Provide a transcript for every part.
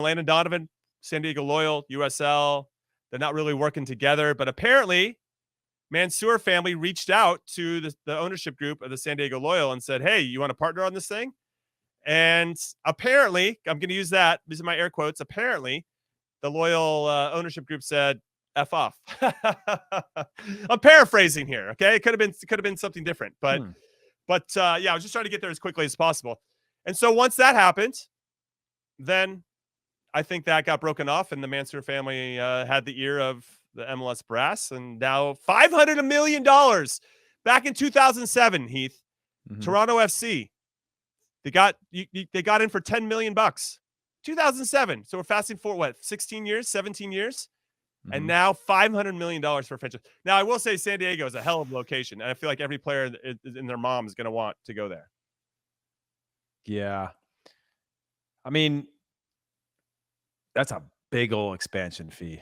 Landon Donovan, San Diego Loyal, USL, they're not really working together. But apparently, Mansour family reached out to the ownership group of the San Diego Loyal and said, hey, you want to partner on this thing? And apparently, I'm going to use that. These are my air quotes. Apparently, the Loyal ownership group said, F off. I'm paraphrasing here. Okay. It could have been something different, but yeah, I was just trying to get there as quickly as possible. And so once that happened, then I think that got broken off, and the Mansour family had the ear of the MLS brass, and now $500 million back in 2007, Heath, Toronto FC. They got in for $10 million, 2007. So we're fasting for what, 16 years, 17 years, and now $500 million for a franchise. Now I will say San Diego is a hell of a location, and I feel like every player in their mom is going to want to go there. Yeah, I mean, that's a big old expansion fee.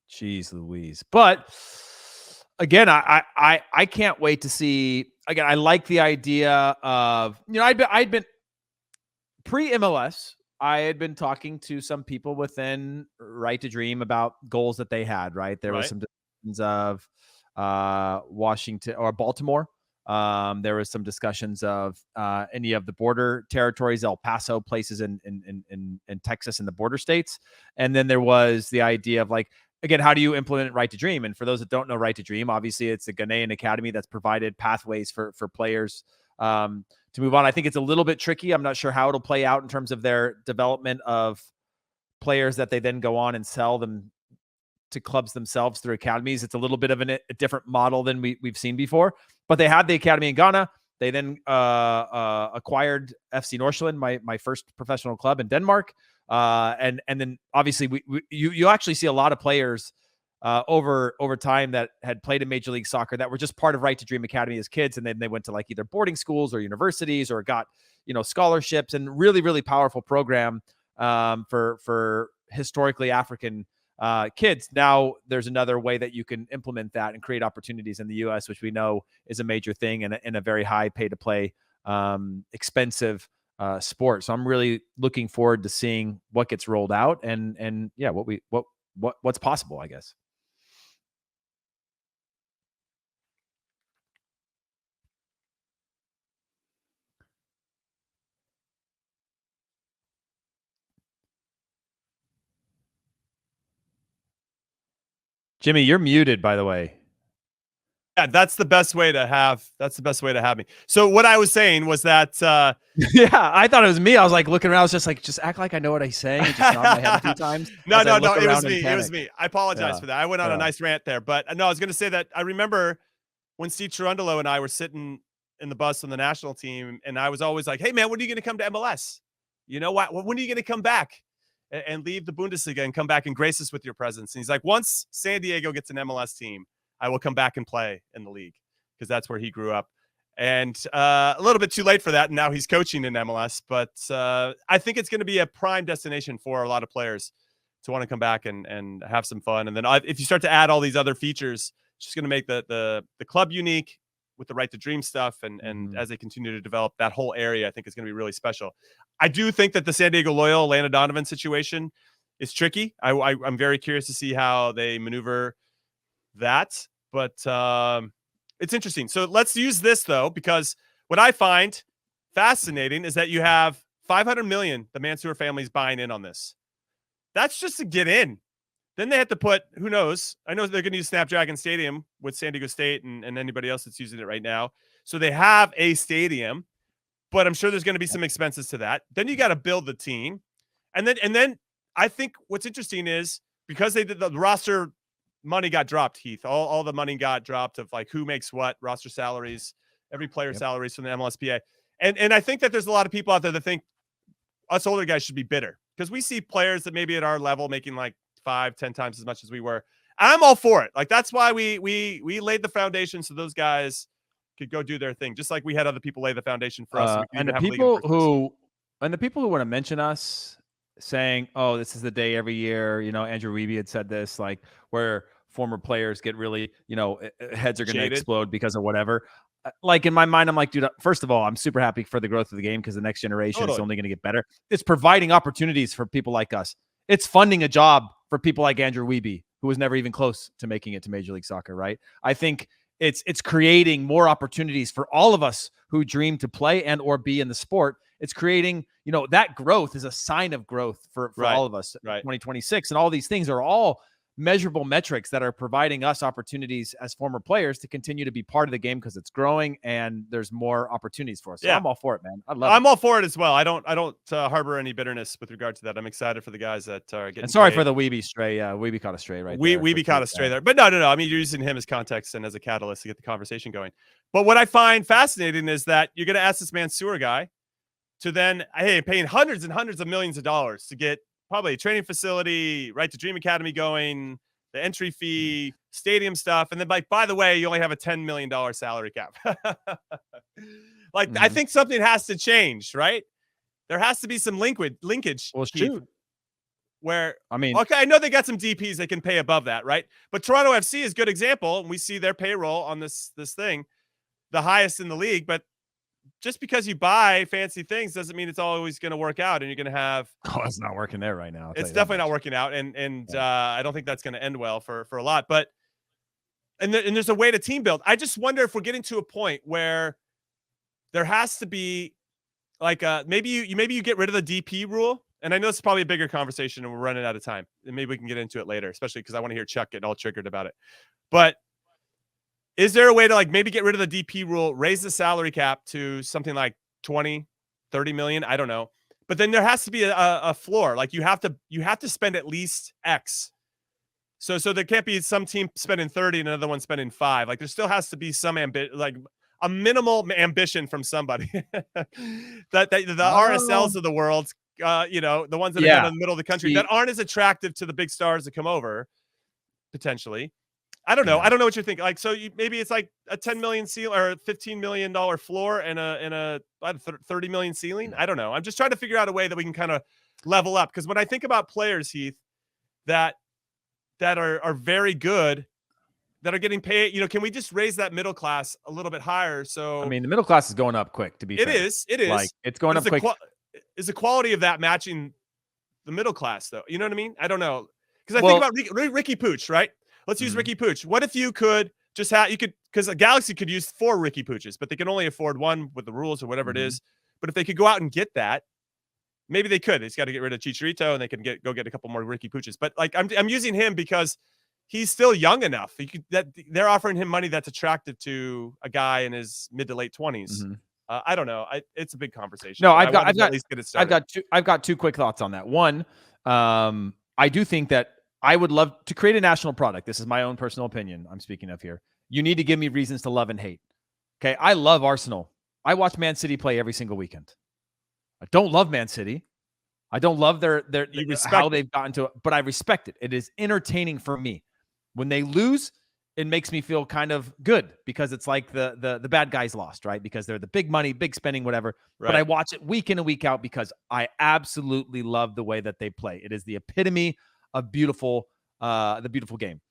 Jeez Louise. But again, I can't wait to see. Again, I like the idea of, I'd been pre-MLS, I had been talking to some people within Right to Dream about goals that they had, right? There was some discussions of Washington or Baltimore. There was some discussions of any of the border territories, El Paso, places in Texas and the border states. And then there was the idea of, like, again, how do you implement Right to Dream? And for those that don't know Right to Dream, obviously it's a Ghanaian academy that's provided pathways for players to move on. I think it's a little bit tricky. I'm not sure how it'll play out in terms of their development of players that they then go on and sell them to clubs themselves through academies. It's a little bit of a different model than we've seen before. But they had the academy in Ghana. They then acquired FC Nordsjælland, my first professional club in Denmark. And then obviously you actually see a lot of players over time that had played in Major League Soccer that were just part of Right to Dream Academy as kids, and then they went to like either boarding schools or universities or got scholarships, and really, really powerful program for historically African kids. Now there's another way that you can implement that and create opportunities in the U.S., which we know is a major thing and a very high pay to play, expensive sport. So I'm really looking forward to seeing what gets rolled out and yeah, what's possible, I guess. Jimmy, you're muted, by the way. Yeah, that's the best way to have me. So what I was saying was that yeah, I thought it was me. I was like looking around. I was just like, just act like I know what he's saying. And just nod my head a few times. No, it was me. It was me. I apologize for that. I went on a nice rant there, but no, I was going to say that I remember when Steve Cherundolo and I were sitting in the bus on the national team, and I was always like, "Hey, man, when are you going to come to MLS? You know what? When are you going to come back and leave the Bundesliga and come back and grace us with your presence?" And he's like, "Once San Diego gets an MLS team, I will come back and play in the league," because that's where he grew up. And a little bit too late for that, and now he's coaching in MLS. But I think it's going to be a prime destination for a lot of players to want to come back and have some fun. And then if you start to add all these other features, it's just going to make the club unique with the Right to Dream stuff. And as they continue to develop that whole area, I think it's going to be really special. I do think that the San Diego Loyal Landon Donovan situation is tricky. I'm very curious to see how they maneuver that, but it's interesting. So let's use this though, because what I find fascinating is that you have 500 million the Mansour family's buying in on this. That's just to get in. Then they have to put, who knows, I know they're going to use Snapdragon Stadium with San Diego State and anybody else that's using it right now. So they have a stadium, but I'm sure there's going to be some expenses to that. Then you got to build the team. And then I think what's interesting is because they did the roster money got dropped, Heath. All the money got dropped of like who makes what, roster salaries, every player salaries from the MLSPA. And I think that there's a lot of people out there that think us older guys should be bitter because we see players that maybe at our level making like 5-10 times as much as we were. I'm all for it. Like that's why we laid the foundation so those guys could go do their thing, just like we had other people lay the foundation for us. And the people who want to mention us saying, "Oh, this is the day every year." Andrew Wiebe had said this, like where former players get really, heads are going to explode because of whatever. Like in my mind, I'm like, dude, first of all, I'm super happy for the growth of the game because the next generation is only going to get better. It's providing opportunities for people like us. It's funding a job for people like Andrew Wiebe, who was never even close to making it to Major League Soccer, right? I think it's creating more opportunities for all of us who dream to play and or be in the sport. It's creating, that growth is a sign of growth for all of us. Right. 2026 and all these things are all measurable metrics that are providing us opportunities as former players to continue to be part of the game because it's growing and there's more opportunities for us. So I'm all for it, man. I'm all for it as well. I don't harbor any bitterness with regard to that. I'm excited for the guys that are getting. And sorry for the Wiebe stray. Wiebe caught a stray right there. Wiebe caught a stray there, but no. I mean, you're using him as context and as a catalyst to get the conversation going. But what I find fascinating is that you're going to ask this Mansour guy to then, paying hundreds and hundreds of millions of dollars to get probably a training facility, Right to Dream Academy going, the entry fee, stadium stuff. And then, by the way, you only have a $10 million salary cap. I think something has to change, right? There has to be some linkage. Well, shoot. Where, I know they got some DPs they can pay above that, right? But Toronto FC is a good example. And we see their payroll on this thing, the highest in the league. But just because you buy fancy things doesn't mean it's always going to work out, and you're going to have. Oh, it's not working there right now. It's definitely not working out, and I don't think that's going to end well for a lot. But and there's a way to team build. I just wonder if we're getting to a point where there has to be maybe you get rid of the DP rule. And I know it's probably a bigger conversation, and we're running out of time, and maybe we can get into it later, especially because I want to hear Chuck get all triggered about it. But is there a way to maybe get rid of the DP rule, raise the salary cap to something like 20, 30 million? I don't know. But then there has to be a floor. You have to spend at least X. So there can't be some team spending 30 and another one spending 5. There still has to be some a minimal ambition from somebody. that the RSLs of the world, the ones that are in the middle of the country that aren't as attractive to the big stars that come over, potentially. I don't know. I don't know what you're thinking. So maybe it's like a 10 million ceiling or $15 million floor and a 30 million ceiling. I don't know. I'm just trying to figure out a way that we can kind of level up. Because when I think about players, Heath, that are very good, that are getting paid, can we just raise that middle class a little bit higher? So the middle class is going up quick. To be fair, it is. It's going up quick. Is the quality of that matching the middle class though? You know what I mean? I don't know. Because I think about Ricky Pooch, right? Let's use Ricky Pooch. What if you could just because a Galaxy could use 4 Ricky Pooches, but they can only afford 1 with the rules or whatever it is. But if they could go out and get that, maybe they could. They just got to get rid of Chicharito and they can go get a couple more Ricky Pooches. But I'm using him because he's still young enough. They're offering him money that's attractive to a guy in his mid to late 20s. I don't know. It's a big conversation. No, I've got 2 quick thoughts on that. One, I do think that I would love to create a national product. This is my own personal opinion I'm speaking of here. You need to give me reasons to love and hate. Okay, I love Arsenal. I watch Man City play every single weekend. I don't love Man City. I don't love their how they've gotten to it, but I respect it. It is entertaining for me. When they lose, it makes me feel kind of good because it's like the bad guys lost, right? Because they're the big money, big spending, whatever. Right. But I watch it week in and week out because I absolutely love the way that they play. It is the epitome of the beautiful game.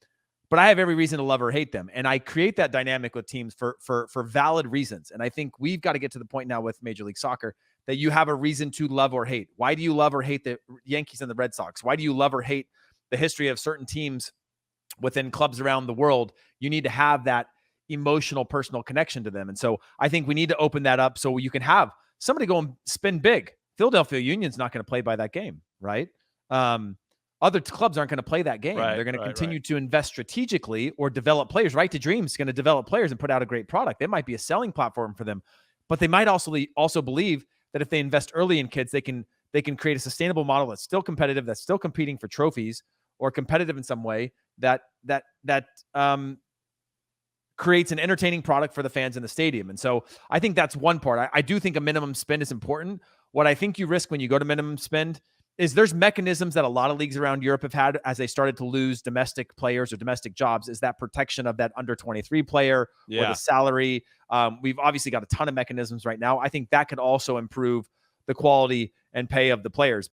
But I have every reason to love or hate them. And I create that dynamic with teams for valid reasons. And I think we've got to get to the point now with Major League Soccer that you have a reason to love or hate. Why do you love or hate the Yankees and the Red Sox? Why do you love or hate the history of certain teams within clubs around the world? You need to have that emotional, personal connection to them. And so I think we need to open that up so you can have somebody go and spin big. Philadelphia Union's not going to play by that game, right? Other clubs aren't going to play that game. They're going to continue to invest strategically or develop players. Right to Dream is going to develop players and put out a great product. It might be a selling platform for them, but they might also believe that if they invest early in kids, they can create a sustainable model that's still competitive, that's still competing for trophies or competitive in some way that creates an entertaining product for the fans in the stadium. And so I think that's one part. I do think a minimum spend is important. What I think you risk when you go to minimum spend is there's mechanisms that a lot of leagues around Europe have had as they started to lose domestic players or domestic jobs, is that protection of that under 23 player or the salary. We've obviously got a ton of mechanisms right now. I think that could also improve the quality and pay of the players.